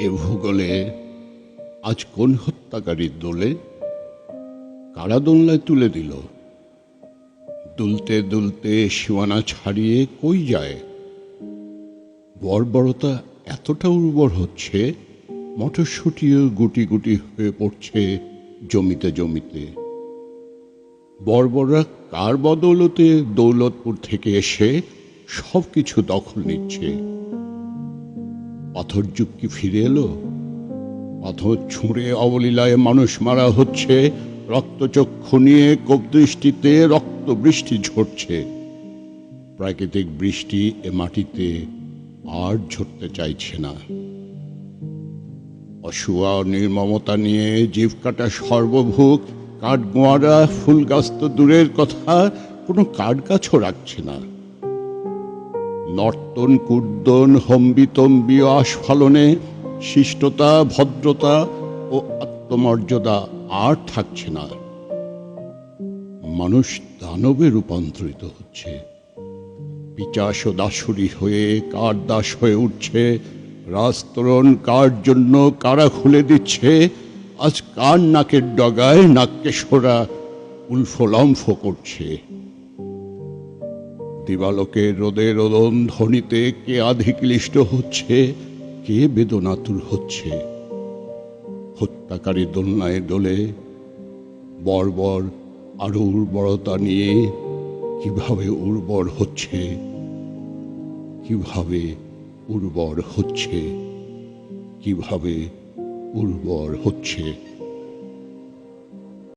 এ ভূগোলে আজ কোন হত্যাকারীর দোলে কারা দোলনায় তুলে দিল? দুলতে দুলতে সীমানা ছাড়িয়ে কই যায়? বর্বরতা এতটা উর্বর হচ্ছে, মটরশুঁটিও গুটি গুটি হয়ে পড়ছে জমিতে জমিতে। বর্বররা কার বদৌলতে দৌলতপুর থেকে এসে সব কিছু দখল নিচ্ছে? পাথর যুগ কি ফিরে এলো? পাথর ছুঁড়ে অবলীলায় মানুষ মারা হচ্ছে, রক্তচক্ষু নিয়ে কোপদৃষ্টিতে রক্ত বৃষ্টি ঝরছে। প্রাকৃতিক বৃষ্টি এ মাটিতে আর ঝরতে চাইছে না। অসুয়া নির্মমতা নিয়ে জীব কাটা সর্বভোগ, কাঠগোয়ারা ফুল গাছ তো দূরের কথা, কোনো কাঠ গাছও রাখছে না। নর্তন কুর্দন হম্বিতম্বি আস্ফালনে শিষ্টতা ভদ্রতা ও আত্মমর্যাদা আর থাকছে না। মানুষ দানবে রূপান্তরিত হচ্ছে, পিচাস ও দাসুরি হয়ে কার দাস হয়ে উঠছে। রাজতরণ কার জন্য কারা খুলে দিচ্ছে, আজ কার নাকের ডগায় নাক্যেশ্বরা উল্ফলম্ফ করছে। দিবালোকে রোদে রোদন ধ্বনিতে কে আধিক্লিষ্ট হচ্ছে, কে বেদনাতুর হচ্ছে। হত্যাকারী দোলনায় দোলে বর্বর আরো উর্বরতা নিয়ে কিভাবে উর্বর হচ্ছে, কিভাবে উর্বর হচ্ছে, কিভাবে উর্বর হচ্ছে।